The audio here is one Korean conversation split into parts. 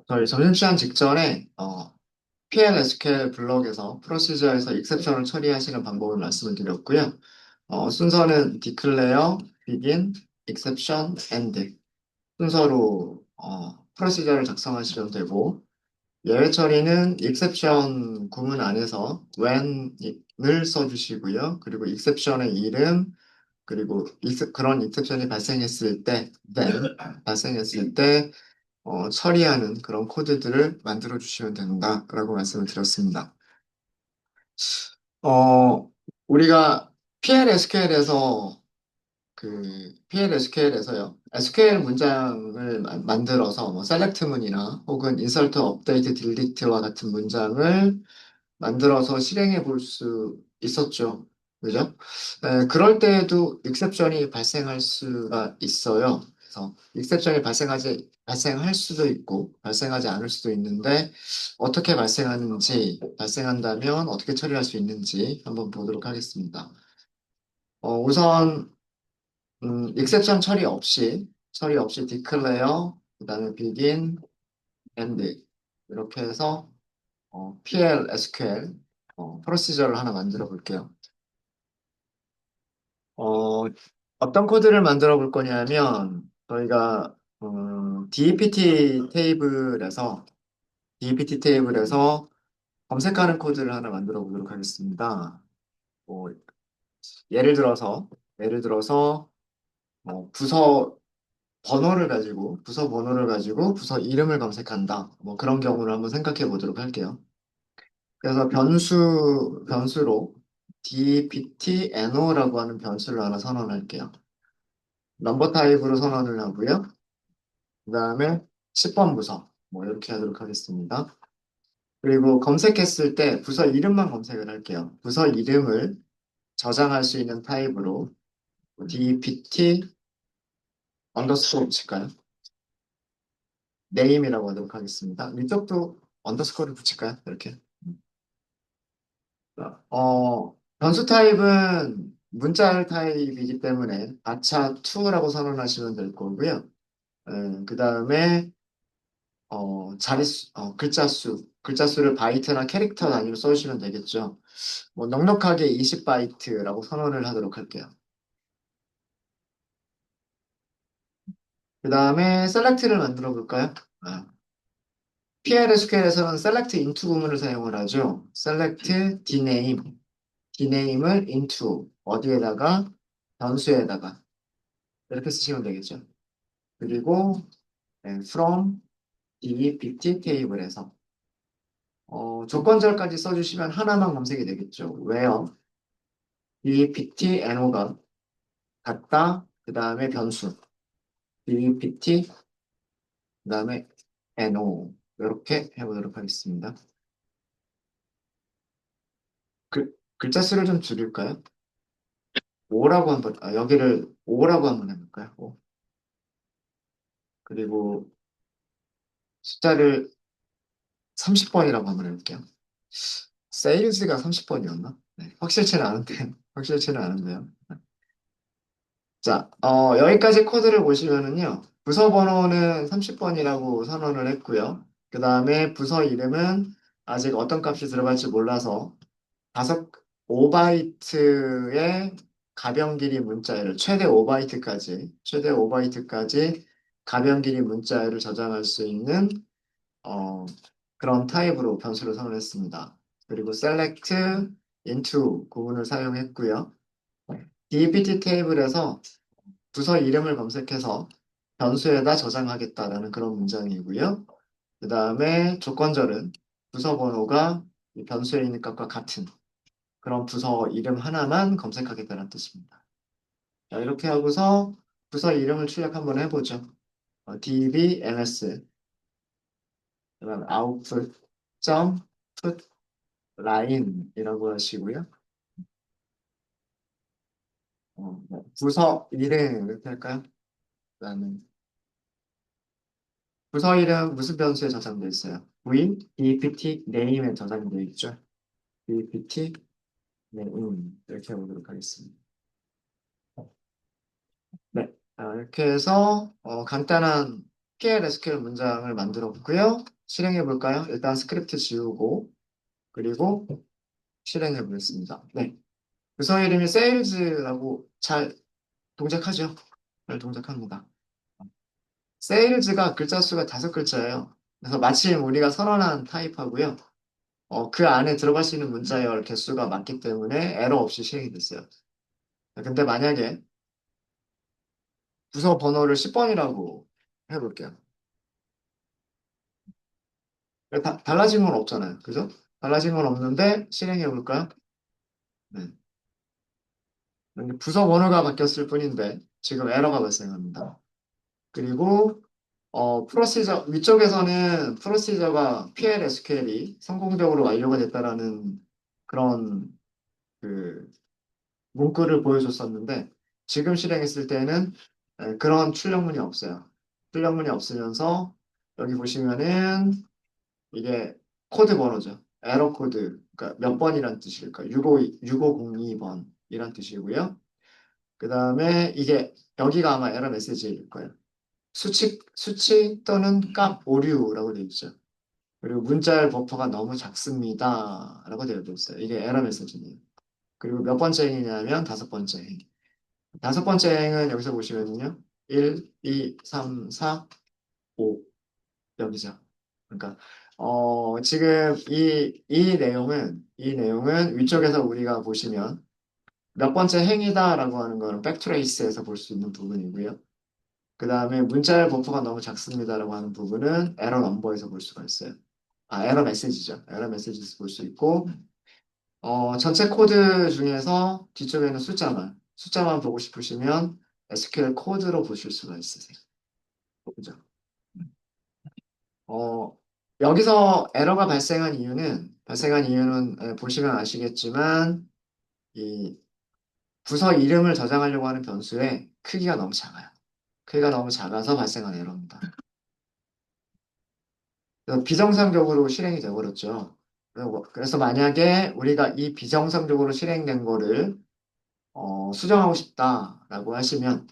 저희 점심시간 직전에 PLSQL 블럭에서 프로시저에서 익셉션을 처리하시는 방법을 말씀을 드렸고요. 순서는 declare, begin, exception, end 순서로 프로시저를 작성하시면 되고 예외 처리는 exception 구문 안에서 when을 써주시고요. 그리고 exception의 이름 그리고 그런 익셉션이 발생했을 때, then 발생했을 때 처리하는 그런 코드들을 만들어 주시면 된다라고 말씀을 드렸습니다. 우리가 PLSQL에서 PLSQL에서요, SQL 문장을 만들어서 뭐 셀렉트문이나 혹은 인서트, 업데이트, 딜리트와 같은 문장을 만들어서 실행해 볼 수 있었죠. 그죠? 그럴 때에도 익셉션이 발생할 수가 있어요. 그래서 익셉션이 발생할 수도 있고, 발생하지 않을 수도 있는데, 어떻게 발생하는지, 발생한다면 어떻게 처리할 수 있는지 한번 보도록 하겠습니다. 우선, 익셉션 처리 없이 declare, 그 다음에 begin, end. 이렇게 해서 PL SQL 프로시저를 하나 만들어 볼게요. 어, 어떤 코드를 만들어 볼 거냐면 저희가 DEPT 테이블에서 검색하는 코드를 하나 만들어 보도록 하겠습니다. 뭐, 예를 들어서 부서 번호를 가지고 부서 이름을 검색한다. 뭐 그런 경우를 한번 생각해 보도록 할게요. 그래서 변수로 dptno라고 하는 변수를 하나 선언할게요. 넘버 타입으로 선언을 하고요. 그 다음에 10번 부서 뭐 이렇게 하도록 하겠습니다. 그리고 검색했을 때 부서 이름만 검색을 할게요. 부서 이름을 저장할 수 있는 타입으로 dpt 언더스코어 붙일까요? 네임이라고 하도록 하겠습니다. 위쪽도 언더스코어를 붙일까요? 이렇게. 변수 타입은 문자 타입이기 때문에 아차2라고 선언하시면 될 거고요. 그 다음에 글자 수를 바이트나 캐릭터 단위로 써주시면 되겠죠. 뭐 넉넉하게 20바이트라고 선언을 하도록 할게요. 그 다음에 셀렉트를 만들어 볼까요? PLSQL에서는 select into 구문을 사용을 하죠. select dname을 into 어디에다가 변수에다가 이렇게 쓰시면 되겠죠. 그리고 from dpt 테이블에서 조건절까지 써주시면 하나만 검색이 되겠죠. where dpt no가 같다. 그 다음에 변수 dpt 그 다음에 no 이렇게 해보도록 하겠습니다. 글자 수를 좀 줄일까요? 5라고 여기를 5라고 한번 해볼까요? 5. 그리고 숫자를 30번이라고 한번 해볼게요. 세일즈가 30번이었나? 네, 확실치는 않은데요. 자, 여기까지 코드를 보시면은요, 부서 번호는 30번이라고 선언을 했고요. 그 다음에 부서 이름은 아직 어떤 값이 들어갈지 몰라서 다섯 5바이트의 가변 길이 문자열을 최대 5바이트까지 가변 길이 문자열을 저장할 수 있는 어, 그런 타입으로 변수를 선언했습니다. 그리고 select into 구문을 사용했고요. dpt 테이블에서 부서 이름을 검색해서 변수에다 저장하겠다라는 그런 문장이고요. 그 다음에 조건절은 부서 번호가 이 변수에 있는 값과 같은 그런 부서 이름 하나만 검색하겠다는 뜻입니다. 자, 이렇게 하고서 부서 이름을 출력 한번 해보죠. dbms 그다음 output 점 put line이라고 하시고요. 부서 이름 이렇게 할까요? 그다음에 부서 이름 무슨 변수에 저장되어 있어요? v dpt name에 저장되어 있죠. dpt name 이렇게 해보도록 하겠습니다. 네, 이렇게 해서 간단한 PLSQL 문장을 만들었고요. 실행해 볼까요? 일단 스크립트 지우고, 그리고 실행해 보겠습니다. 네. 부서 이름이 세일즈라고 잘 동작하죠? 잘 동작합니다. 세일즈가 글자 수가 5글자예요. 그래서 마침 우리가 선언한 타입하고요. 그 안에 들어갈 수 있는 문자열 개수가 많기 때문에 에러 없이 실행이 됐어요. 근데 만약에 부서 번호를 10번이라고 해볼게요. 달라진 건 없잖아요. 그죠? 달라진 건 없는데 실행해 볼까요? 네. 부서 번호가 바뀌었을 뿐인데 지금 에러가 발생합니다. 그리고 프로시저 위쪽에서는 프로시저가 PLSQL이 성공적으로 완료가 됐다라는 그런 그 문구를 보여줬었는데 지금 실행했을 때는 그런 출력문이 없어요. 출력문이 없으면서 여기 보시면은 이게 코드 번호죠. 에러 코드. 그러니까 몇 번이란 뜻일까? 6502번이란 뜻이고요. 그 다음에 이게 여기가 아마 에러 메시지일 거예요. 수치 또는 값 오류라고 되어 있죠. 그리고 문자열 버퍼가 너무 작습니다. 라고 되어 있어요. 이게 에러 메시지네요. 그리고 몇 번째 행이냐면 5번째 행. 5번째 행은 여기서 보시면요. 1, 2, 3, 4, 5. 여기죠. 그러니까, 지금 이 내용은 위쪽에서 우리가 보시면 몇 번째 행이다라고 하는 거는 백트레이스에서 볼 수 있는 부분이고요. 그 다음에 문자열 버퍼가 너무 작습니다라고 하는 부분은 에러 넘버에서 볼 수가 있어요. 에러 메시지죠. 에러 메시지에서 볼 수 있고, 전체 코드 중에서 뒤쪽에는 숫자만 보고 싶으시면 SQL 코드로 보실 수가 있으세요. 그죠? 어, 여기서 에러가 발생한 이유는 보시면 아시겠지만, 이 부서 이름을 저장하려고 하는 변수의 크기가 너무 작아요. 크기가 너무 작아서 발생한 에러입니다. 그래서 비정상적으로 실행이 되어버렸죠. 그래서 만약에 우리가 이 비정상적으로 실행된 거를 수정하고 싶다라고 하시면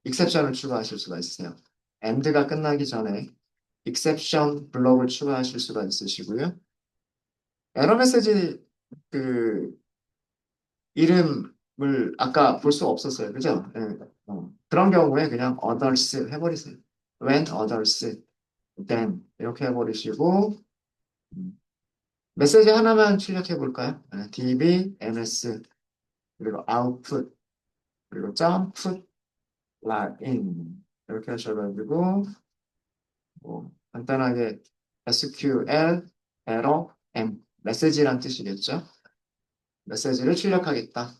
exception을 추가하실 수가 있어요. and가 끝나기 전에 exception 블럭을 추가하실 수가 있으시고요. 에러 메시지 그 이름을 아까 볼 수 없었어요. 그죠? 예. 그런 경우에 그냥 others 해버리세요. when others, then 이렇게 해버리시고 메시지 하나만 출력해 볼까요? db, ms 그리고 output 그리고 put, login 이렇게 하셔가지고 간단하게 SQL error m 메시지란 뜻이겠죠? 메시지를 출력하겠다.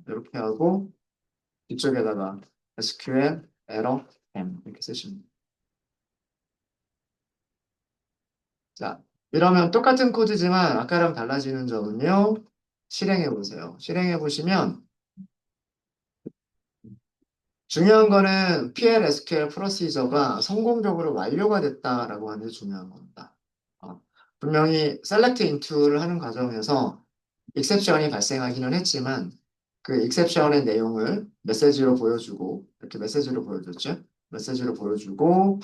이렇게 하고 뒤쪽에다가 SQL error m 이렇게 쓰시면 돼요. 자, 이러면 똑같은 코드지만 아까랑 달라지는 점은요. 실행해 보세요. 실행해 보시면 중요한 거는 PLSQL 프로시저가 성공적으로 완료가 됐다라고 하는 게 중요한 겁니다. 분명히 select into를 하는 과정에서 exception이 발생하기는 했지만 그 exception의 내용을 메시지로 보여주고 이렇게 메시지로 보여줬죠. 메시지로 보여주고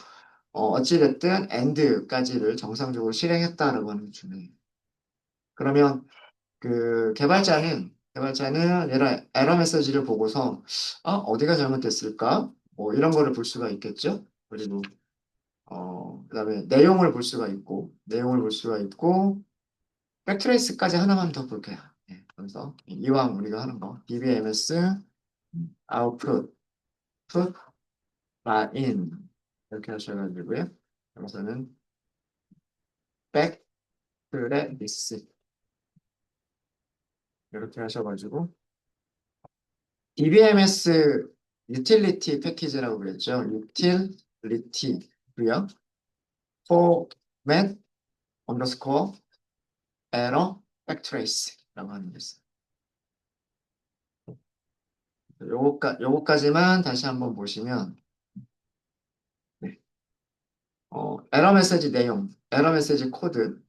어찌됐든 end까지를 정상적으로 실행했다라고 하는 게 중요해요. 그러면 그 개발자는 에러 메시지를 보고서 어디가 잘못됐을까? 뭐 이런 거를 볼 수가 있겠죠. 그리고 그다음에 내용을 볼 수가 있고 백트레이스까지 하나만 더 볼게요. 예, 그래서 이왕 우리가 하는 거 dbms output put in 이렇게 하셔가지고요. 여기서는 백트레이스 이렇게 하셔가지고 DBMS 유틸리티 패키지라고 그랬죠. 유틸리티고요. format underscore error backtrace라고 하는 게 있어요. 요거까지만 다시 한번 보시면 네. 에러 메시지 코드,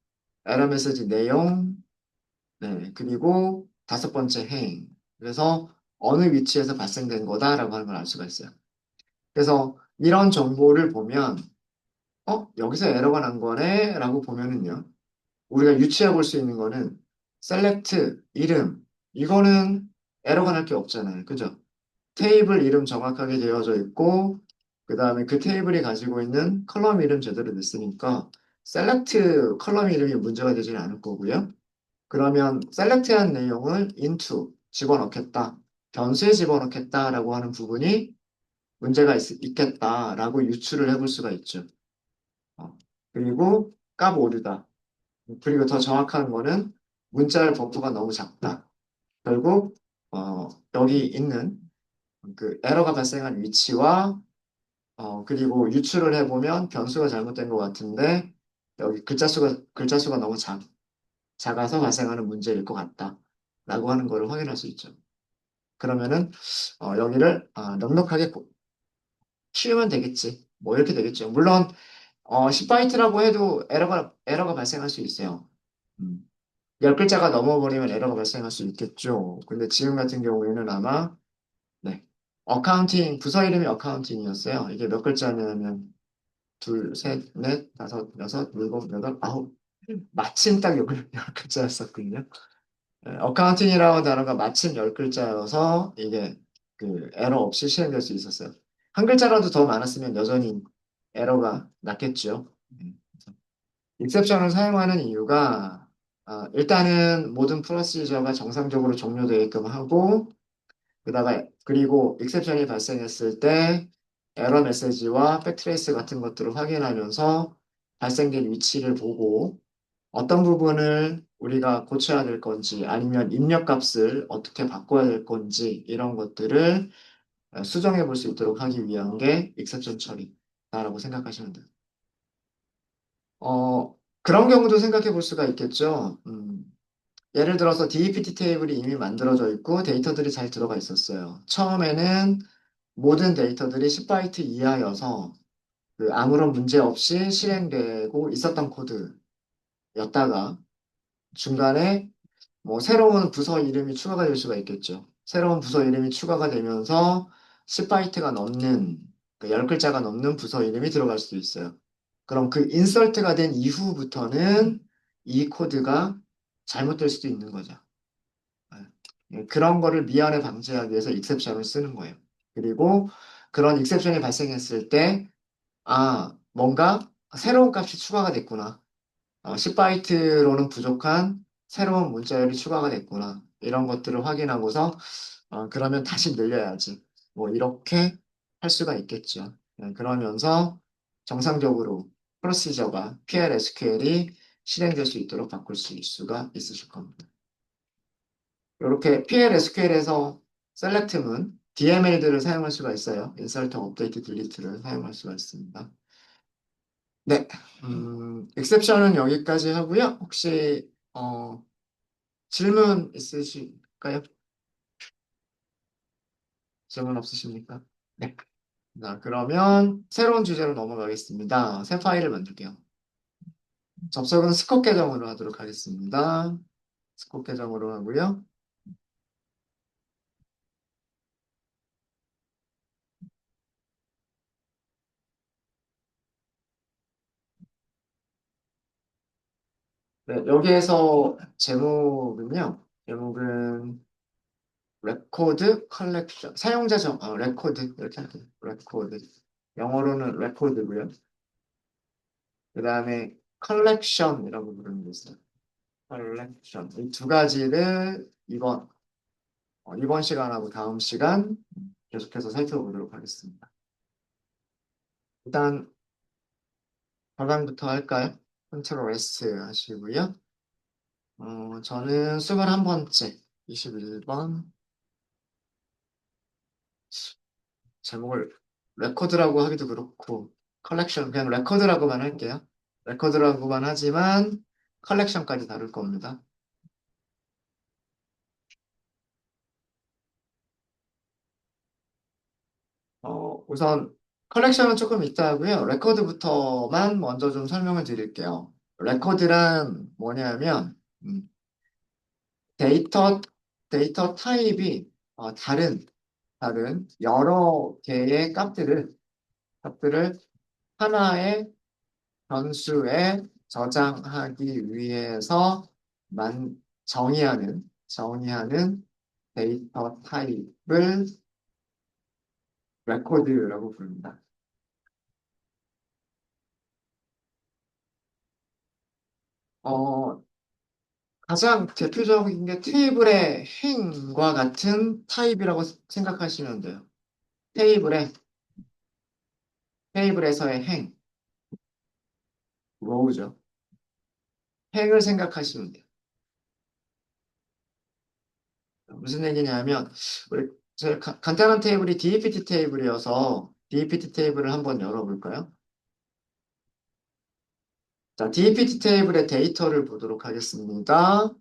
에러 메시지 내용, 네. 그리고 5번째 행위. 그래서 어느 위치에서 발생된 거다라고 하는 걸 알 수가 있어요. 그래서 이런 정보를 보면, 여기서 에러가 난 거네? 라고 보면은요. 우리가 유추해 볼 수 있는 거는 select 이름 이거는 에러가 날 게 없잖아요. 그죠? 테이블 이름 정확하게 되어져 있고 그 다음에 그 테이블이 가지고 있는 컬럼 이름 제대로 됐으니까 select 컬럼 이름이 문제가 되지는 않을 거고요. 그러면 select한 내용을 into 집어넣겠다. 변수에 집어넣겠다라고 하는 부분이 문제가 있겠다라고 유추를 해볼 수가 있죠. 그리고 값 오류다. 그리고 더 정확한 거는 문자열 버프가 너무 작다. 결국 여기 있는 그 에러가 발생한 위치와 그리고 유추를 해보면 변수가 잘못된 것 같은데 여기 글자 수가 너무 작아서 발생하는 문제일 것 같다. 라고 하는 거를 확인할 수 있죠. 그러면은 여기를 넉넉하게 키우면 되겠지. 뭐 이렇게 되겠죠. 물론 10바이트라고 해도 에러가 발생할 수 있어요. 음. 10글자가 넘어버리면 에러가 발생할 수 있겠죠. 근데 지금 같은 경우에는 아마, 네. 부서 이름이 어카운팅이었어요. 이게 몇 글자냐면, 둘, 셋, 넷, 다섯, 여섯, 일곱, 여덟, 아홉. 마침 딱 10글자였었군요. 어카운팅이라는 단어가 마침 10글자여서 이게 그 에러 없이 실행될 수 있었어요. 한 글자라도 더 많았으면 여전히 에러가 났겠죠. 익셉션을 사용하는 이유가 일단은 모든 프로시저가 정상적으로 종료되게끔 하고 그리고 익셉션이 발생했을 때 에러 메시지와 백트레이스 같은 것들을 확인하면서 발생된 위치를 보고 어떤 부분을 우리가 고쳐야 될 건지 아니면 입력값을 어떻게 바꿔야 될 건지 이런 것들을 수정해 볼 수 있도록 하기 위한 게 익셉션 처리다라고 생각하시면 돼요. 그런 경우도 생각해 볼 수가 있겠죠. 예를 들어서 DEPT 테이블이 이미 만들어져 있고 데이터들이 잘 들어가 있었어요. 처음에는 모든 데이터들이 10바이트 이하여서 그 아무런 문제 없이 실행되고 있었던 코드였다가 중간에 뭐 새로운 부서 이름이 추가가 될 수가 있겠죠. 새로운 부서 이름이 추가가 되면서 10바이트가 넘는, 그 10글자가 넘는 부서 이름이 들어갈 수도 있어요. 그럼 그 인설트가 된 이후부터는 이 코드가 잘못될 수도 있는 거죠. 그런 거를 미연에 방지하기 위해서 익셉션을 쓰는 거예요. 그리고 그런 익셉션이 발생했을 때, 뭔가 새로운 값이 추가가 됐구나. 10바이트로는 부족한 새로운 문자열이 추가가 됐구나. 이런 것들을 확인하고서, 그러면 다시 늘려야지. 뭐, 이렇게 할 수가 있겠죠. 그러면서 정상적으로 프로시저가 PLSQL이 실행될 수 있도록 바꿀 수가 있으실 겁니다. 이렇게 PLSQL에서 select문, DML들을 사용할 수가 있어요. insert, update, delete를 사용할 수가 있습니다. 네, exception은 여기까지 하고요. 혹시 질문 있으실까요? 질문 없으십니까? 네. 자, 그러면 새로운 주제로 넘어가겠습니다. 새 파일을 만들게요. 접속은 스컷 계정으로 하도록 하겠습니다. 스컷 계정으로 하고요. 네, 여기에서 제목은 레코드 컬렉션 사용자 레코드 이렇게 할게요. 레코드 영어로는 레코드고요. 그 다음에 컬렉션이라고 부르는 게 있어요. 컬렉션 이 두 가지를 이번 시간하고 다음 시간 계속해서 살펴보도록 하겠습니다. 일단 가강부터 할까요? 컨트롤 S 하시고요. 저는 21번째 21번 제목을 레코드라고 하기도 그렇고 컬렉션 그냥 레코드라고만 할게요. 레코드라고만 하지만 컬렉션까지 다룰 겁니다. 우선 컬렉션은 조금 이따 하고요. 레코드부터만 먼저 좀 설명을 드릴게요. 레코드란 뭐냐면 데이터 데이터 타입이 다른 여러 개의 값들을 값들을 하나의 변수에 저장하기 위해서 정의하는 데이터 타입을 레코드라고 부릅니다. 어, 가장 대표적인 게 테이블의 행과 같은 타입이라고 생각하시면 돼요. 테이블의, 테이블에서의 행, 로우죠. 행을 생각하시면 돼요. 무슨 얘기냐면, 우리, 제일 간단한 테이블이 DEPT 테이블이어서 DEPT 테이블을 한번 열어볼까요? 자, DEPT 테이블의 데이터를 보도록 하겠습니다.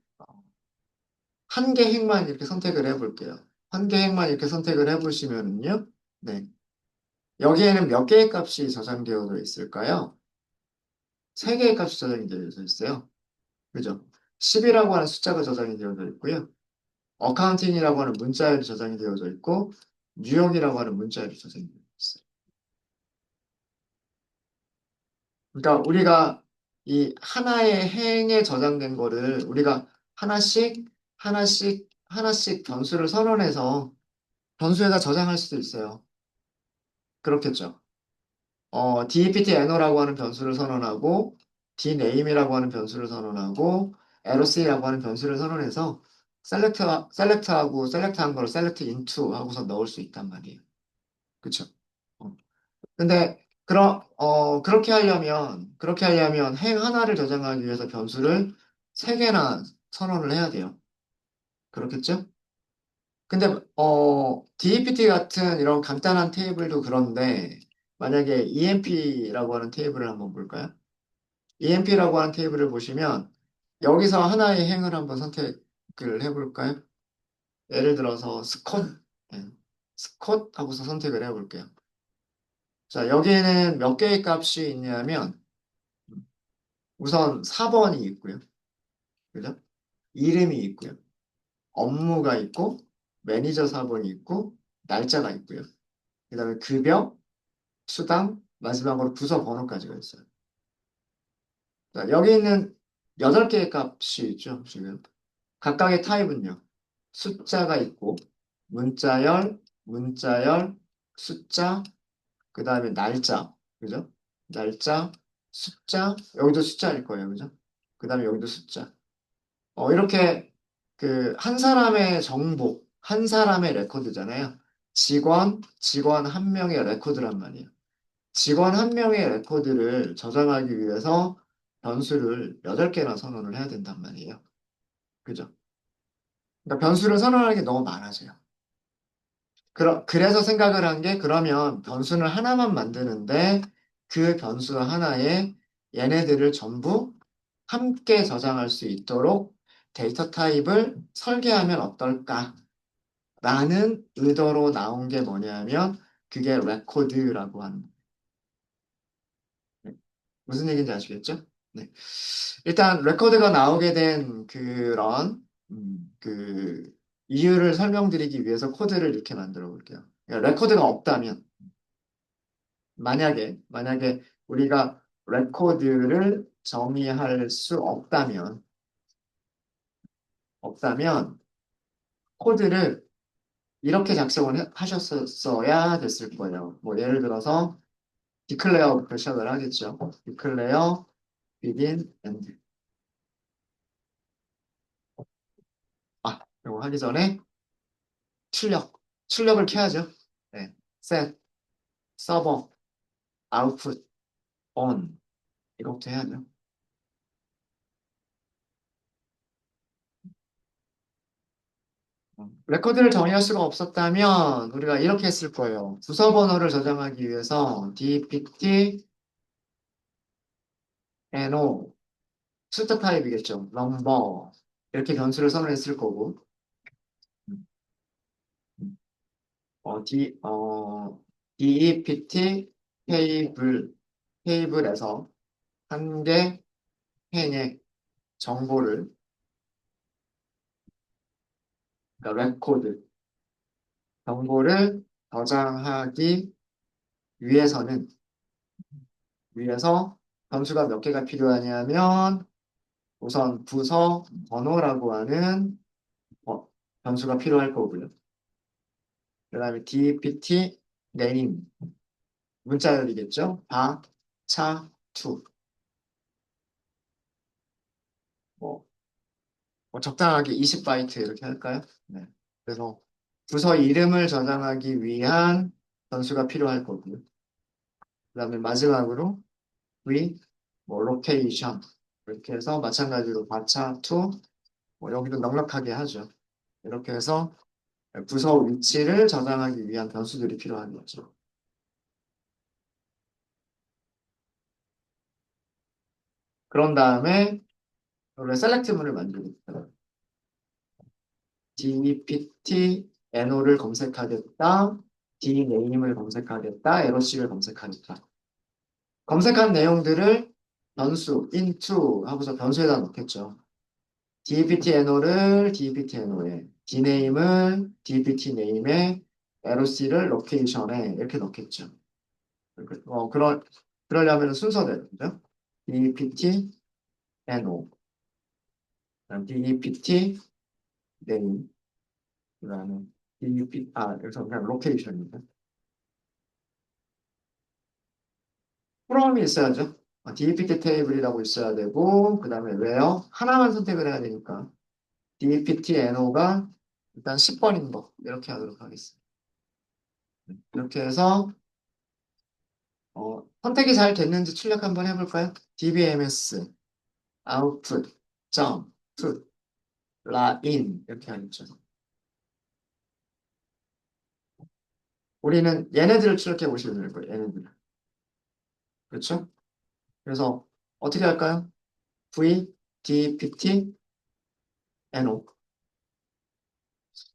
한 개 행만 이렇게 선택을 해볼게요. 한 개 행만 이렇게 선택을 해보시면은요. 네. 여기에는 몇 개의 값이 저장되어 있을까요? 세 개의 값이 저장이 되어 있어요. 그죠? 10이라고 하는 숫자가 저장이 되어져 있고요. 어카운팅이라고 하는 문자열이 저장이 되어져 있고, 뉴욕이라고 하는 문자열이 저장이 되어 있어요. 그러니까 우리가 이 하나의 행에 저장된 거를 우리가 하나씩 변수를 선언해서 변수에다 저장할 수도 있어요. 그렇겠죠. DEPT-NO라고 하는 변수를 선언하고, dName이라고 하는 변수를 선언하고, LOC라고 하는 변수를 선언해서 셀렉트하고 셀렉트한 걸 셀렉트 인투 하고서 넣을 수 있단 말이에요. 그쵸? 어. 근데 그렇게 하려면 행 하나를 저장하기 위해서 변수를 세 개나 선언을 해야 돼요. 그렇겠죠? 근데 DEPT 같은 이런 간단한 테이블도 그런데 만약에 EMP라고 하는 테이블을 한번 볼까요? EMP라고 하는 테이블을 보시면 여기서 하나의 행을 한번 선택을 해볼까요? 예를 들어서 네. 스콧 하고서 선택을 해볼게요. 자, 여기에는 몇 개의 값이 있냐면 우선 4번이 있고요. 그죠? 이름이 있고요. 업무가 있고 매니저 4번이 있고 날짜가 있고요. 그다음에 급여, 수당, 마지막으로 부서 번호까지가 있어요. 자, 여기 있는 8개의 값이 있죠, 지금. 각각의 타입은요. 숫자가 있고, 문자열, 숫자, 그 다음에 날짜, 그죠? 날짜, 숫자, 여기도 숫자일 거예요, 그죠? 그 다음에 여기도 숫자. 이렇게 한 사람의 정보, 한 사람의 레코드잖아요. 직원 한 명의 레코드란 말이에요. 직원 한 명의 레코드를 저장하기 위해서 변수를 8개나 선언을 해야 된단 말이에요. 그죠? 그러니까 변수를 선언하는 게 너무 많아져요. 그래서 생각을 한 게 그러면 변수를 하나만 만드는데 그 변수 하나에 얘네들을 전부 함께 저장할 수 있도록 데이터 타입을 설계하면 어떨까라는 의도로 나온 게 뭐냐면 그게 레코드라고 하는 네. 무슨 얘기인지 아시겠죠? 네. 일단 레코드가 나오게 된 그 이유를 설명드리기 위해서 코드를 이렇게 만들어 볼게요. 그러니까 레코드가 없다면 만약에 우리가 레코드를 정의할 수 없다면 코드를 이렇게 작성을 하셨어야 됐을 거예요. 뭐 예를 들어서 declare부터 시작을 하겠죠. declare, begin, end. 이거 하기 전에 출력을 켜야죠. 네. set, server, output, on 이것부터 해야죠. 레코드를 정의할 수가 없었다면 우리가 이렇게 했을 거예요. 부서 번호를 저장하기 위해서 dpt no 숫자 타입이겠죠. number 이렇게 변수를 선언했을 거고 음, 음. dept 테이블에서 한 개 행의 정보를 그러니까 레코드 정보를 저장하기 위해서는 위에서 변수가 몇 개가 필요하냐면 우선 부서 번호라고 하는 변수가 필요할 거고요. 그 다음에 dpt name 문자열이겠죠? 바, 차, 투. 뭐, 적당하게 20바이트 이렇게 할까요? 네. 그래서 부서 이름을 저장하기 위한 변수가 필요할 거고요. 그 다음에 마지막으로 v, 뭐, location 이렇게 해서 마찬가지로 바차, 투, 뭐 여기도 넉넉하게 하죠. 이렇게 해서 부서 위치를 저장하기 위한 변수들이 필요한 거죠. 그런 다음에 원래 셀렉트문을 만들겠다. dpt no를 검색하겠다. dname을 검색하겠다. errorC를 검색하겠다. 검색한 내용들을 변수 into 하고서 변수에다 넣겠죠. dpt no를 dpt no에, dname을 dpt name에, errorC를 location에 이렇게 넣겠죠. 그러려면 순서대로, 그죠? dpt no, 그다음 dpt name, 그다음에 여기서 그냥 로케이션입니다. 프롬이 있어야죠. dpt 테이블이라고 있어야 되고, 그 다음에 where 하나만 선택을 해야 되니까 dpt no가 일단 10번인 거 이렇게 하도록 하겠습니다. 이렇게 해서 선택이 잘 됐는지 출력 한번 해볼까요? dbms output 점 put line 이렇게 하겠죠. 우리는 얘네들을 출력해 보시면 될 거예요. 얘네들. 그렇죠? 그래서 어떻게 할까요? v, d, pt, no.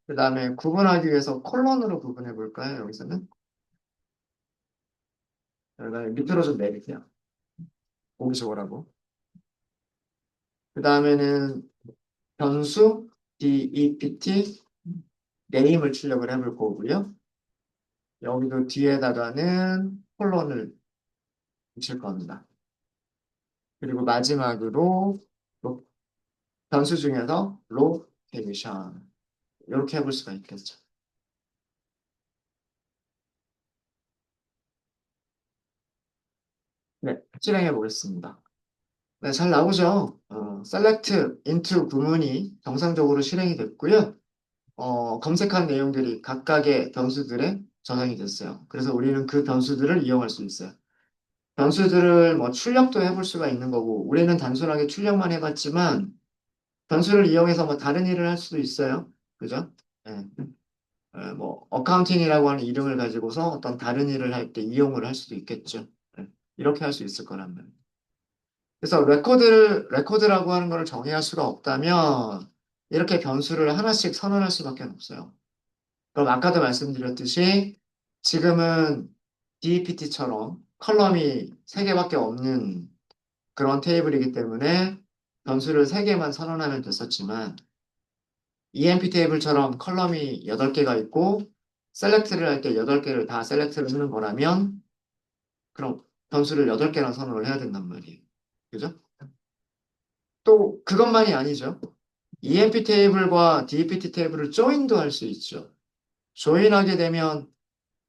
그 다음에 구분하기 위해서 콜론으로 구분해 볼까요? 여기서는. 그다음에 밑으로 좀 내릴게요. 보기 좋으라고. 그 다음에는 변수 dept name을 출력을 해볼 거고요. 여기도 뒤에다가는 콜론을 붙일 겁니다. 그리고 마지막으로 변수 중에서 location 이렇게 해볼 수가 있겠죠. 네, 실행해 보겠습니다. 네, 잘 나오죠? select into 구문이 정상적으로 실행이 됐고요. 검색한 내용들이 각각의 변수들에 저장이 됐어요. 그래서 우리는 그 변수들을 이용할 수 있어요. 변수들을 뭐 출력도 해볼 수가 있는 거고, 우리는 단순하게 출력만 해봤지만, 변수를 이용해서 뭐 다른 일을 할 수도 있어요. 그죠? 예. 뭐, 어카운팅이라고 하는 이름을 가지고서 어떤 다른 일을 할 때 이용을 할 수도 있겠죠. 예. 이렇게 할 수 있을 거란 말이에요. 그래서 레코드라고 하는 걸 정의할 수가 없다면, 이렇게 변수를 하나씩 선언할 수밖에 없어요. 그럼 아까도 말씀드렸듯이 지금은 DEPT처럼 컬럼이 3개밖에 없는 그런 테이블이기 때문에 변수를 3개만 선언하면 됐었지만 EMP 테이블처럼 컬럼이 8개가 있고 셀렉트를 할 때 8개를 다 셀렉트를 하는 거라면 그럼 변수를 8개나 선언을 해야 된단 말이에요. 그죠? 또 그것만이 아니죠. EMP 테이블과 DEPT 테이블을 조인도 할 수 있죠. 조인하게 되면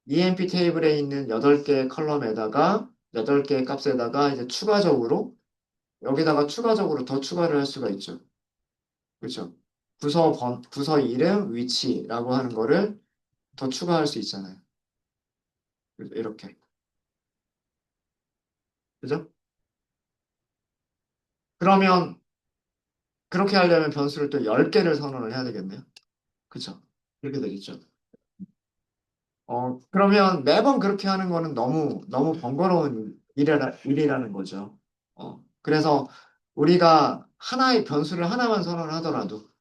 EMP 테이블에 있는 8개의 컬럼에다가 8개의 값에다가 이제 추가적으로 여기다가 추가적으로 더 추가를 할 수가 있죠. 그렇죠? 부서 이름, 위치라고 하는 거를 더 추가할 수 있잖아요. 이렇게. 그죠? 그러면 그렇게 하려면 변수를 또 10개를 선언을 해야 되겠네요. 그렇죠? 이렇게 되겠죠. 그러면 매번 그렇게 하는 거는 너무 번거로운 일이라는 거죠. 그래서 우리가 하나의 변수를 하나만 선언하더라도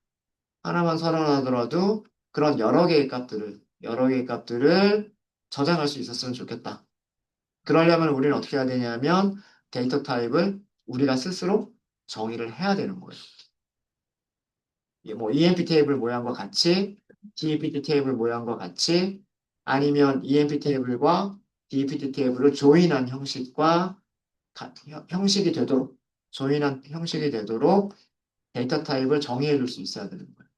그런 여러 개의 값들을 저장할 수 있었으면 좋겠다. 그러려면 우리는 어떻게 해야 되냐면 데이터 타입을 우리가 스스로 정의를 해야 되는 거예요. 뭐 EMP 테이블 모양과 같이, DEPT 테이블 모양과 같이, 아니면 EMP 테이블과 DPT 테이블을 조인한 형식과 형식이 되도록 조인한 형식이 되도록 데이터 타입을 정의해 줄 수 있어야 되는 거예요.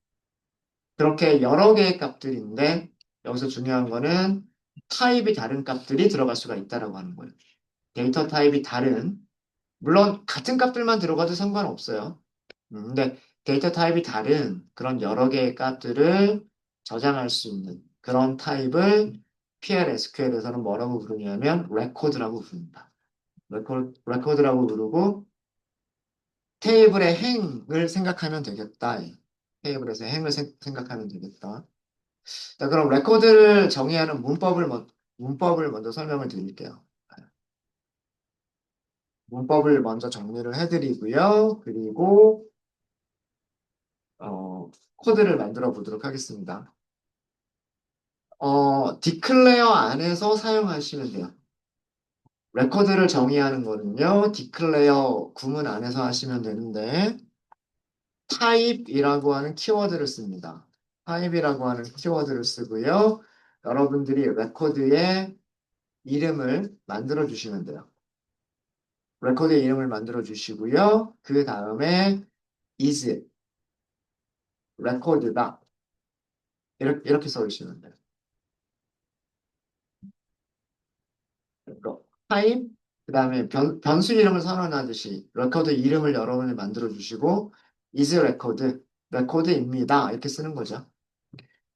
그렇게 여러 개의 값들인데 여기서 중요한 거는 타입이 다른 값들이 들어갈 수가 있다라고 하는 거예요. 데이터 타입이 다른 물론 같은 값들만 들어가도 상관없어요. 근데 데이터 타입이 다른 그런 여러 개의 값들을 저장할 수 있는 그런 타입을 PL SQL에서는 뭐라고 부르냐면 레코드라고 부릅니다. 레코드라고 부르고 테이블의 행을 생각하면 되겠다. 테이블에서 행을 생각하면 되겠다. 자, 그럼 레코드를 정의하는 문법을 먼저 설명을 드릴게요. 문법을 먼저 정리를 해드리고요. 그리고 코드를 만들어 보도록 하겠습니다. declare 안에서 사용하시면 돼요. 레코드를 정의하는 거는요, declare 구문 안에서 하시면 되는데, type이라고 하는 키워드를 씁니다. type이라고 하는 키워드를 쓰고요. 여러분들이 레코드의 이름을 만들어 주시면 돼요. 레코드의 이름을 만들어 주시고요. 그 다음에 is 레코드다. 이렇게 써주시면 돼요. 타입, 그 다음에 변수 이름을 선언하듯이 레코드 이름을 여러분이 만들어 주시고 is record, 레코드입니다. 이렇게 쓰는 거죠.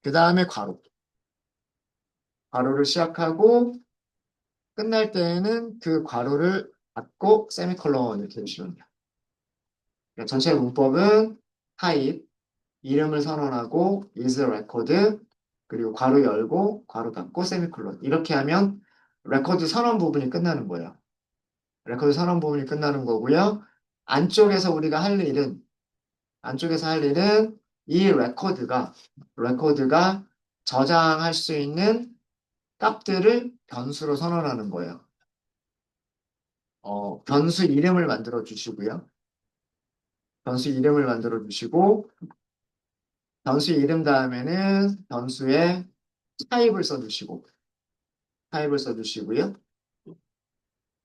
그 다음에 괄호를 시작하고 끝날 때에는 그 괄호를 닫고 세미콜론 이렇게 해주시면 돼요. 그러니까 전체 문법은 타입, 이름을 선언하고 is record, 그리고 괄호 열고 괄호 닫고 세미콜론 이렇게 하면 레코드 선언 부분이 끝나는 거예요. 레코드 선언 부분이 끝나는 거고요. 안쪽에서 우리가 할 일은 안쪽에서 할 일은 이 레코드가 저장할 수 있는 값들을 변수로 선언하는 거예요. 변수 이름을 만들어 주시고요. 변수 이름을 만들어 주시고 변수 이름 다음에는 변수의 타입을 써주시고요.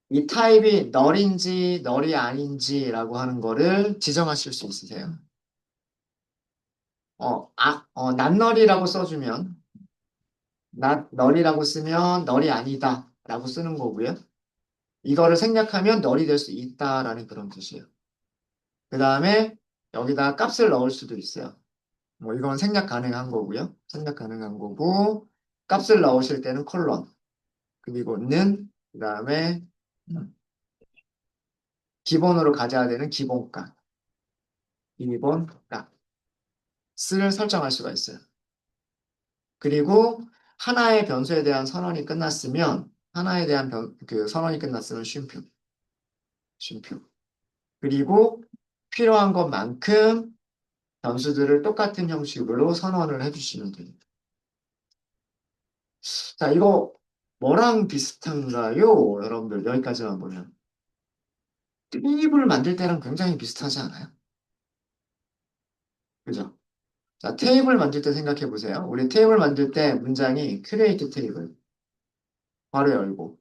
이 타입이 널인지 널이 아닌지라고 하는 거를 지정하실 수 있으세요. 낫널이라고 써주면 널이라고 쓰면 널이 아니다 라고 쓰는 거고요. 이거를 생략하면 널이 될 수 있다라는 그런 뜻이에요. 그 다음에 여기다 값을 넣을 수도 있어요. 뭐 이건 생략 가능한 거고요. 생략 가능한 거고 값을 넣으실 때는 콜론 그리고 그 다음에 기본으로 가져야 되는 기본값을 설정할 수가 있어요. 그리고 하나의 변수에 대한 선언이 끝났으면 하나에 대한 그 선언이 끝났으면 쉼표. 그리고 필요한 것만큼 변수들을 똑같은 형식으로 선언을 해주시면 됩니다. 자, 이거 뭐랑 비슷한가요? 여러분들 여기까지만 보면 테이블 만들 때랑 굉장히 비슷하지 않아요? 그죠? 자, 테이블 만들 때 생각해 보세요. 우리 테이블 만들 때 문장이 create 테이블 괄호 열고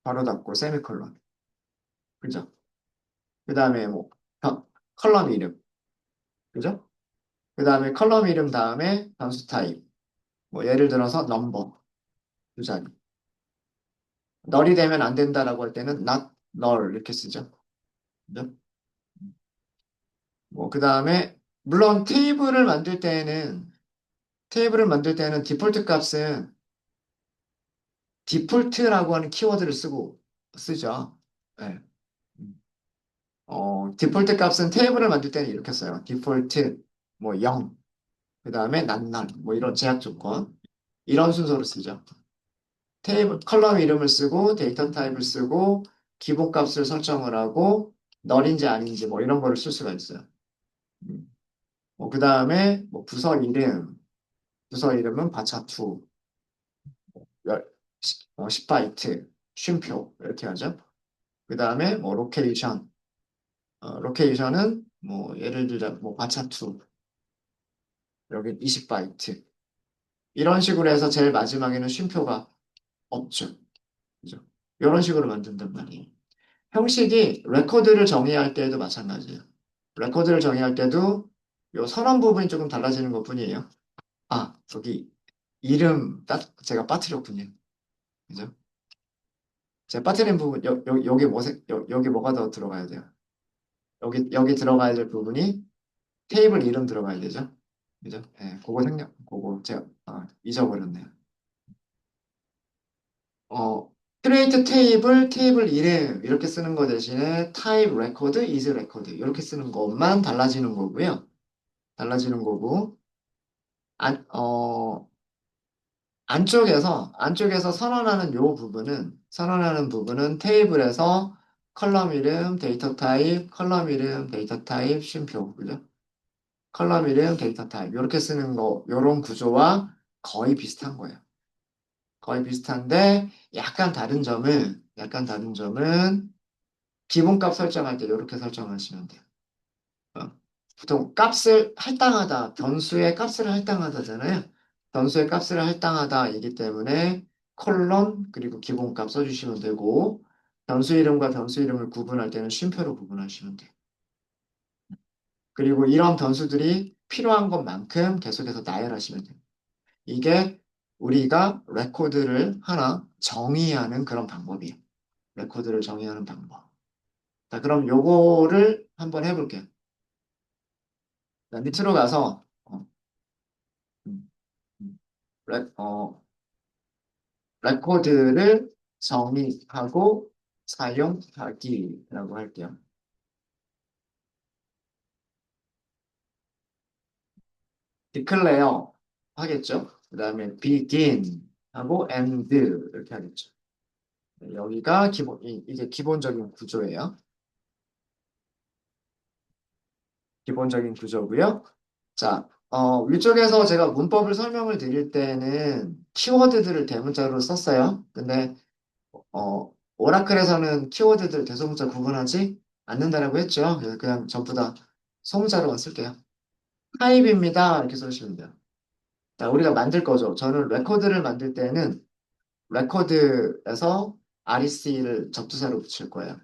괄호 닫고 세미콜론 그죠? 그 다음에 뭐 컬럼 이름 그죠? 그 다음에 컬럼 이름 다음에 변수 타입 뭐 예를 들어서 넘버 두 자리 널이 되면 안 된다라고 할 때는 not null 이렇게 쓰죠. 그죠? 뭐 그 다음에 물론 테이블을 만들 때는 디폴트 값은 디폴트라고 하는 키워드를 쓰죠. 네. 디폴트 값은 테이블을 만들 때는 이렇게 써요. 디폴트 뭐 0, 그 다음에 낱날 뭐 이런 제약 조건 이런 순서로 쓰죠. 테이블 컬럼 이름을 쓰고 데이터 타입을 쓰고 기본값을 설정을 하고 널인지 아닌지 뭐 이런 거를 쓸 수가 있어요. 그 다음에 뭐 부서 이름은 바차2 10바이트 쉼표 이렇게 하죠. 그 다음에 뭐 로케이션은 뭐 예를 들자 뭐 바차2 여기 20바이트 이런 식으로 해서 제일 마지막에는 쉼표가 없죠. 그죠? 이런 식으로 만든단 말이에요. 형식이 레코드를 정의할 때에도 마찬가지예요. 레코드를 정의할 때도 요 선언 부분이 조금 달라지는 것뿐이에요. 아, 저기 이름 제가 빠뜨렸군요. 그죠? 제가 빠뜨린 부분 여기 여기 뭐가 더 들어가야 돼요? 여기 들어가야 될 부분이 테이블 이름 들어가야 되죠. 그죠? 예, 그거 제가 잊어버렸네요. 어, create 테이블 이름 이렇게 쓰는 거 대신에 type record is record 이렇게 쓰는 것만 달라지는 거고요. 달라지는 거고 안, 안쪽에서 선언하는 부분은 테이블에서 컬럼 이름, 데이터 타입, 컬럼 이름, 데이터 타입, 쉼표, 그죠? 컬럼 이름, 데이터 타입 이렇게 쓰는 거, 이런 구조와 거의 비슷한 거예요. 거의 비슷한데 약간 다른 점은 기본값 설정할 때 이렇게 설정하시면 돼요. 어. 보통 값을 할당하다, 변수의 값을 할당하다잖아요. 변수의 값을 할당하다이기 때문에 콜론 그리고 기본값 써주시면 되고 변수 이름과 변수 이름을 구분할 때는 쉼표로 구분하시면 돼요. 그리고 이런 변수들이 필요한 것만큼 계속해서 나열하시면 돼요. 이게 우리가 레코드를 하나 정의하는 그런 방법이에요. 레코드를 정의하는 방법. 자, 그럼 요거를 한번 해볼게요. 자, 밑으로 가서 음, 음, 레, 어, 레코드를 정의하고 사용하기라고 할게요. declare 하겠죠. 그 다음에 begin 하고 end 이렇게 하겠죠. 네, 여기가 이게 기본적인 구조예요. 기본적인 구조고요. 자, 위쪽에서 제가 문법을 설명을 드릴 때는 키워드들을 대문자로 썼어요. 근데 오라클에서는 키워드들 대소문자 구분하지 않는다라고 했죠. 그래서 그냥 전부 다 소문자로만 쓸게요. 타입입니다. 이렇게 써주시면 돼요. 자, 우리가 만들 거죠. 저는 레코드를 만들 때는 레코드에서 REC를 접두사로 붙일 거예요.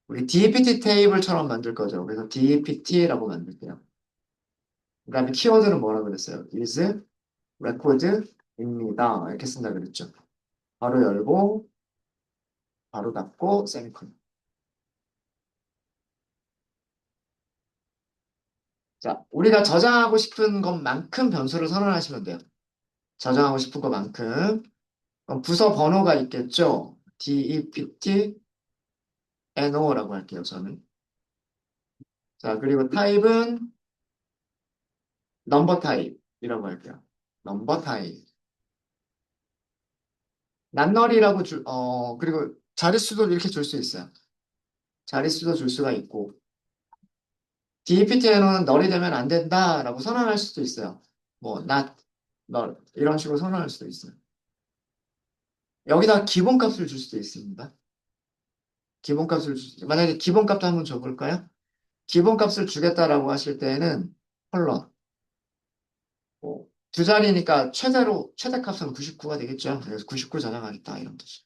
우리 DPT 테이블처럼 만들 거죠. 그래서 DPT라고 만들게요. 그 다음에 키워드는 뭐라 그랬어요? is record입니다. 이렇게 쓴다 그랬죠. 바로 열고, 바로 닫고, 세미콜. 자, 우리가 저장하고 싶은 것만큼 변수를 선언하시면 돼요. 저장하고 싶은 것만큼. 그럼 부서 번호가 있겠죠? DEPT, NO라고 할게요, 저는. 자, 그리고 타입은 넘버 타입이라고 할게요. 넘버 타입. 낱널이라고 그리고 자릿수도 이렇게 줄 수 있어요. 자릿수도 줄 수가 있고. DEPT에는 널이 되면 안 된다라고 선언할 수도 있어요. 뭐, not, 널. 이런 식으로 선언할 수도 있어요. 여기다 기본값을 줄 수도 있습니다. 만약에 기본값도 한번 줘볼까요? 기본값을 주겠다라고 하실 때는 컬러. 두 자리니까 최대값은 99가 되겠죠. 그래서 99 저장하겠다 이런 뜻이.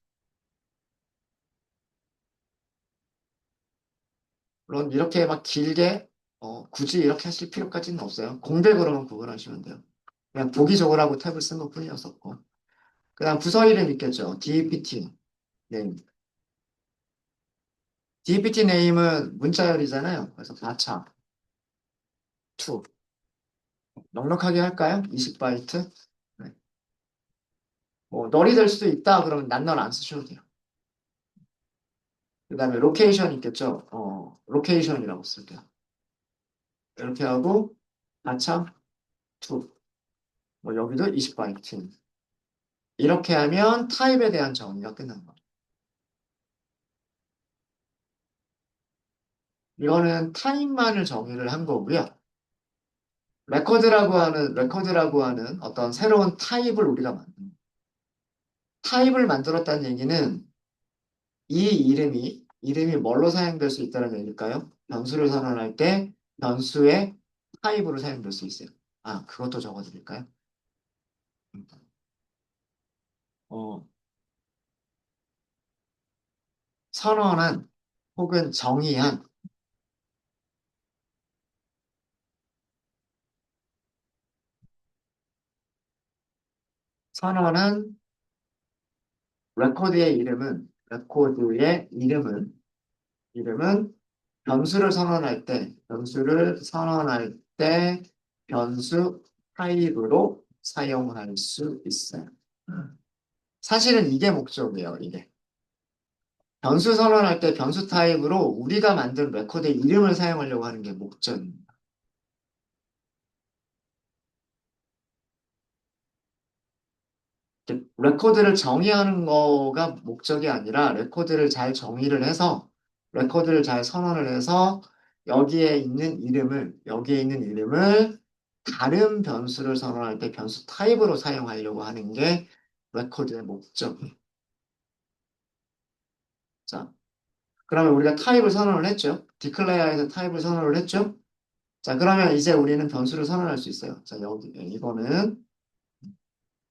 물론 이렇게 막 길게 굳이 이렇게 하실 필요까지는 없어요. 공백으로만 구분하시면 돼요. 그냥 보기 좋으라고 탭을 쓴 것뿐이었었고. 그다음 부서 이름 있겠죠. DPT 네임. DPT 네임은 문자열이잖아요. 그래서 가차 2 넉넉하게 할까요? 20바이트. 네. 뭐 널이 될 수도 있다. 그러면 낱널 안 쓰셔도 돼요. 그다음에 로케이션 있겠죠. 로케이션이라고 쓸게요. 이렇게 하고 가차 2. 뭐 여기도 20바이트. 이렇게 하면 타입에 대한 정의가 끝난 거예요. 이거는 타입만을 정의를 한 거고요. 레코드라고 하는 어떤 새로운 타입을 우리가 타입을 만들었다는 얘기는 이 이름이 뭘로 사용될 수 있다는 얘기일까요? 변수를 선언할 때 변수의 타입으로 사용될 수 있어요. 아, 그것도 적어드릴까요? 어, 선언한 혹은 정의한 선언한 레코드의 이름은 변수를 선언할 때 변수 타입으로 사용할 수 있어요. 사실은 이게 목적이에요, 이게. 변수 선언할 때 변수 타입으로 우리가 만든 레코드의 이름을 사용하려고 하는 게 목적입니다. 레코드를 정의하는 거가 목적이 아니라 레코드를 잘 선언을 해서 여기에 있는 이름을 다른 변수를 선언할 때 변수 타입으로 사용하려고 하는 게 레코드의 목적이에요. 자, 그러면 우리가 타입을 선언을 했죠. 디클레어에서 타입을 선언을 했죠. 자, 그러면 이제 우리는 변수를 선언할 수 있어요. 자, 이거는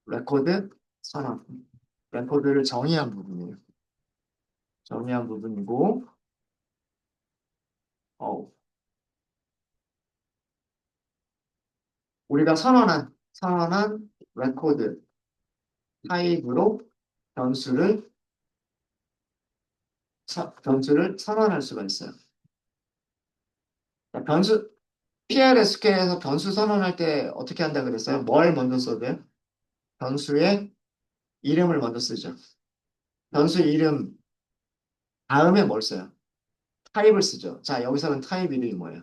레코드 선언. 레코드를 정의한 부분이에요. 정의한 부분이고, 어, 우리가 선언한 레코드 타입으로 변수를, 변수를 선언할 수가 있어요. 자, PLSQL에서 변수 선언할 때 어떻게 한다 그랬어요? 뭘 먼저 써줘요? 변수의 이름을 먼저 쓰죠. 변수 이름 다음에 뭘 써요? 타입을 쓰죠. 자, 여기서는 타입 이름이 뭐예요?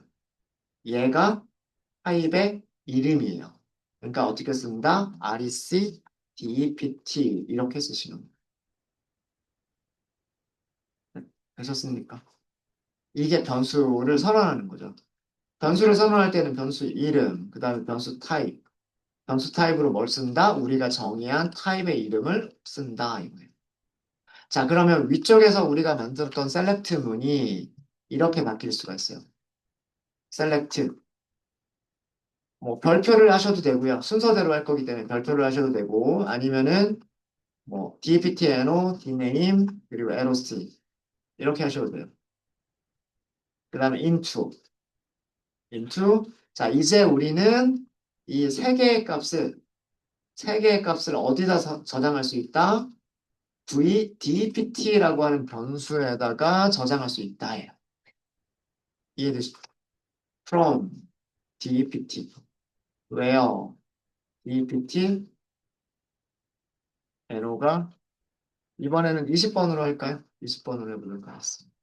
얘가 타입의 이름이에요. 그러니까 어떻게 쓴다? REC, DEPT 이렇게 쓰시는 거예요. 되셨습니까? 이게 변수를 선언하는 거죠. 변수를 선언할 때는 변수 이름, 그 다음에 변수 타입. 변수 타입으로 뭘 쓴다? 우리가 정의한 타입의 이름을 쓴다. 이거예요. 자, 그러면 위쪽에서 우리가 만들었던 셀렉트 문이 이렇게 바뀔 수가 있어요. 셀렉트. 뭐 별표를 하셔도 되고요. 순서대로 할 거기 때문에 별표를 하셔도 되고 아니면은 뭐 dpt, no, dname 그리고 loc 이렇게 하셔도 돼요. 그 다음에 into. 자, 이제 우리는 이 세 개의 값을 어디다 저장할 수 있다? dpt라고 하는 변수에다가 저장할 수 있다예요. 이해되시죠? from dpt, where dpt, arrow가 이번에는 20번으로 할까요? 20번으로 해보도록 하겠습니다.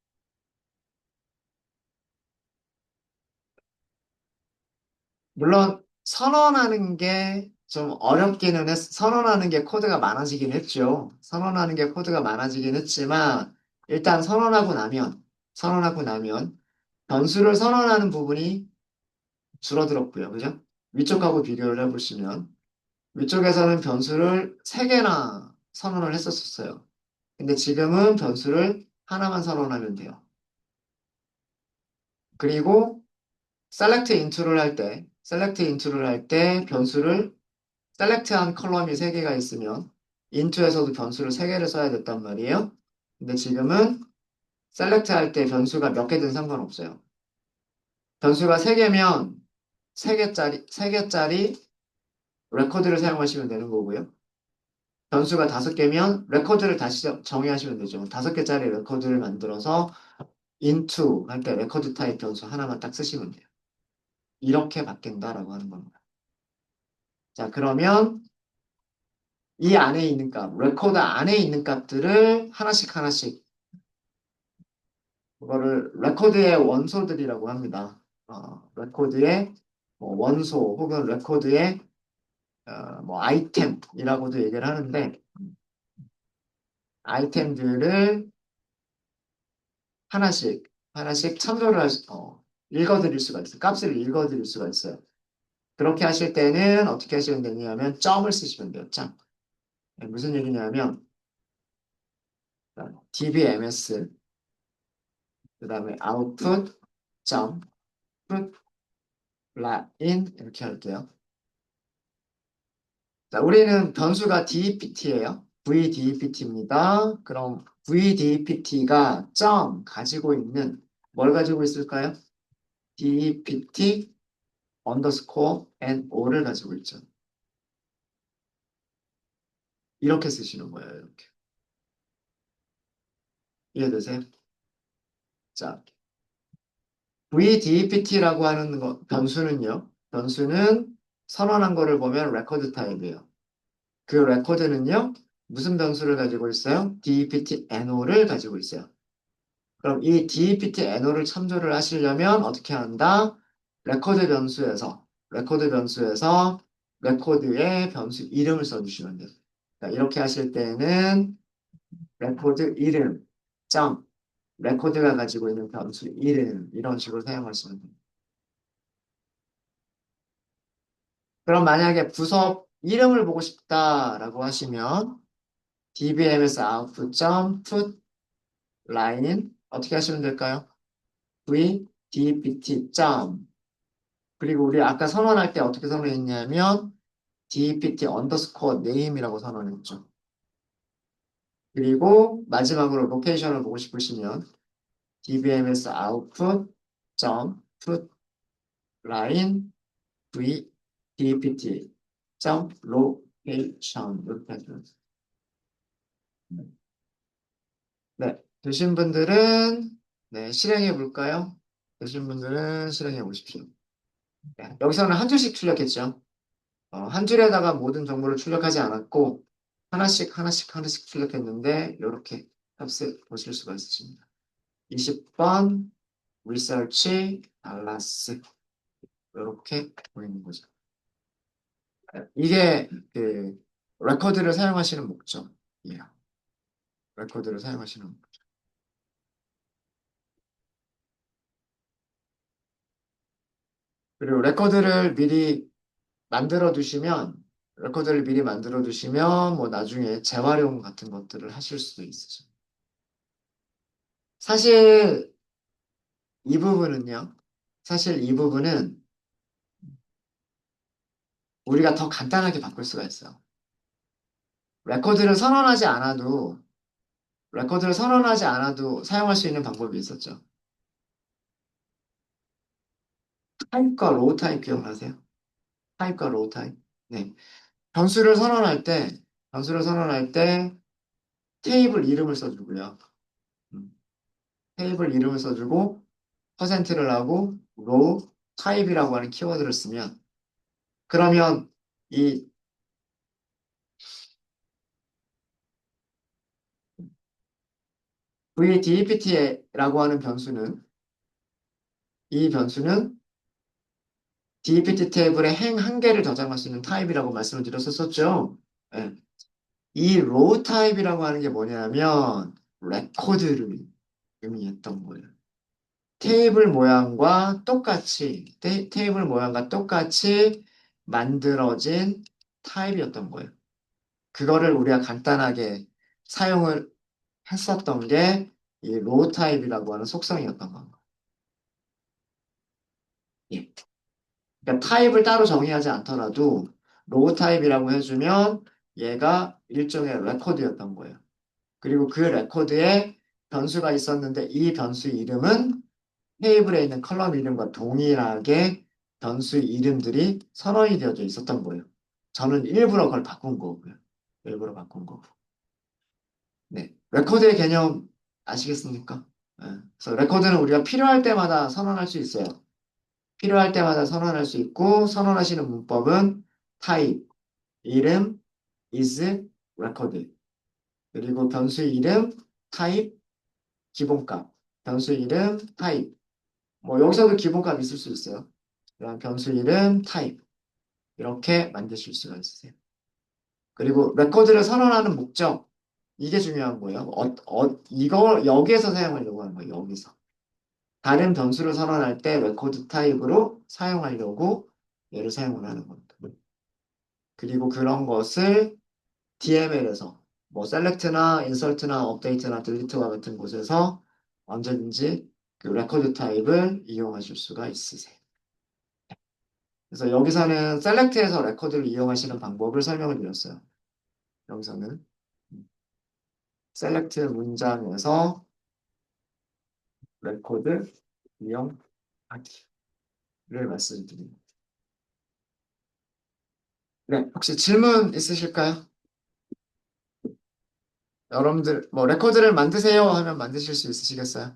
물론 선언하는 게 좀 어렵기는 선언하는 게 코드가 많아지긴 했죠. 선언하는 게 코드가 많아지긴 했지만 일단 선언하고 나면 변수를 선언하는 부분이 줄어들었고요. 그죠? 위쪽하고 비교를 해보시면 위쪽에서는 변수를 3개나 선언을 했었어요. 근데 지금은 변수를 하나만 선언하면 돼요. 그리고 셀렉트 인투를 할 때 변수를 셀렉트한 컬럼이 3개가 있으면 인투에서도 변수를 3개를 써야 됐단 말이에요. 근데 지금은 셀렉트 할 때 변수가 몇 개든 상관없어요. 변수가 3개면 3개짜리 레코드를 사용하시면 되는 거고요. 변수가 5개면 레코드를 다시 정의하시면 되죠. 5개짜리 레코드를 만들어서 into 할 때 레코드 타입 변수 하나만 딱 쓰시면 돼요. 이렇게 바뀐다라고 하는 겁니다. 자, 그러면 이 안에 있는 값, 레코드 안에 있는 값들을 하나씩 하나씩 그거를 레코드의 원소들이라고 합니다. 레코드의 뭐 원소 혹은 레코드의 뭐 아이템이라고도 얘기를 하는데 아이템들을 하나씩 하나씩 읽어드릴 수가 있어요. 값을 읽어드릴 수가 있어요. 그렇게 하실 때는 어떻게 하시면 되냐면 점을 쓰시면 돼요. 점. 무슨 얘기냐면 dbms 그 다음에 output 점 put in 이렇게 할게요. 자, 우리는 변수가 DEPT예요. VDEPT입니다. 그럼 VDPT가 점 가지고 있는 뭘 가지고 있을까요? DPT 언더스코어 NO를 가지고 있죠. 이렇게 쓰시는 거예요. 이렇게. 이해되세요? 자, VDPT라고 하는 변수는요. 변수는 선언한 거를 보면 레코드 타입이에요. 그 레코드는요. 무슨 변수를 가지고 있어요? DPT NO를 가지고 있어요. 그럼 이 DPT NO를 참조를 하시려면 어떻게 한다? 레코드 변수에서 레코드의 변수 이름을 써주시면 돼요. 그러니까 이렇게 하실 때는 레코드 이름, 점, 레코드가 가지고 있는 변수 이름 이런 식으로 사용하시면 돼요. 그럼 만약에 부서 이름을 보고 싶다라고 하시면 dbms output line 어떻게 하시면 될까요? v dpt 그리고 우리 아까 선언할 때 어떻게 선언했냐면 dpt 언더스코어 name이라고 선언했죠. 그리고 마지막으로 로케이션을 보고 싶으시면 dbms output put line v dpt location 이렇게 하시면 돼요. 네, 되신 분들은 네, 실행해 볼까요? 되신 분들은 실행해 보십시오. 네, 여기서는 한 줄씩 출력했죠. 한 줄에다가 모든 정보를 출력하지 않았고 하나씩 출력했는데 이렇게 값을 보실 수가 있습니다. 20번 리서치 달라스 이렇게 보이는 거죠. 네, 이게 그 레코드를 사용하시는 목적이에요. 레코드를 사용하시는 목적. 그리고 레코드를 미리 만들어 두시면 뭐 나중에 재활용 같은 것들을 하실 수도 있으죠. 사실 이 부분은요. 사실 이 부분은 우리가 더 간단하게 바꿀 수가 있어요. 레코드를 선언하지 않아도 레코드를 선언하지 않아도 사용할 수 있는 방법이 있었죠. 타입과 로우 타입 기억나세요? 타입과 로우 타입. 네. 변수를 선언할 때 테이블 이름을 써주고요. 음, 테이블 이름을 써주고 퍼센트를 하고 row 타입이라고 하는 키워드를 쓰면 그러면 이 VDPT라고 하는 변수는 이 변수는 DPT 테이블에 행 한 개를 저장할 수 있는 타입이라고 말씀을 드렸었죠. 예. 이 row 타입이라고 하는 게 뭐냐면 레코드를 의미했던 거예요. 테이블 모양과 똑같이 만들어진 타입이었던 거예요. 그거를 우리가 간단하게 사용을 했었던 게 이 로우 타입이라고 하는 속성이었던 겁니다. 예. 그러니까 타입을 따로 정의하지 않더라도 로우 타입이라고 해주면 얘가 일종의 레코드였던 거예요. 그리고 그 레코드에 변수가 있었는데 이 변수 이름은 테이블에 있는 컬럼 이름과 동일하게 변수 이름들이 선언이 되어져 있었던 거예요. 저는 일부러 그걸 바꾼 거고요. 일부러 바꾼 거고. 네. 레코드의 개념 아시겠습니까? 네. 그래서 레코드는 우리가 필요할 때마다 선언할 수 있어요. 필요할 때마다 선언할 수 있고, 선언하시는 문법은 type, 이름, is, record. 그리고 변수 이름, type, 기본값. 변수 이름, type. 뭐 여기서도 기본값 있을 수 있어요. 그냥 변수 이름, type. 이렇게 만드실 수가 있으세요. 그리고 레코드를 선언하는 목적. 이게 중요한 거예요. 이거 여기에서 사용하려고 하는 거예요. 여기서. 다른 변수를 선언할 때 레코드 타입으로 사용하려고 얘를 사용을 하는 겁니다. 그리고 그런 것을 DML에서 뭐 셀렉트나 인설트나 업데이트나 딜리트와 같은 곳에서 언제든지 그 레코드 타입을 이용하실 수가 있으세요. 그래서 여기서는 셀렉트에서 레코드를 이용하시는 방법을 설명을 드렸어요. 여기서는. 셀렉트 문장에서 레코드 이용하기를 말씀드립니다. 네, 혹시 질문 있으실까요? 여러분들 뭐 레코드를 만드세요 하면 만드실 수 있으시겠어요?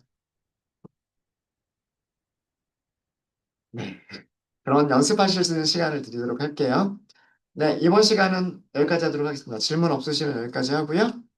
네. 그런 연습하실 수 있는 시간을 드리도록 할게요. 네, 이번 시간은 여기까지 하도록 하겠습니다. 질문 없으시면 여기까지 하고요.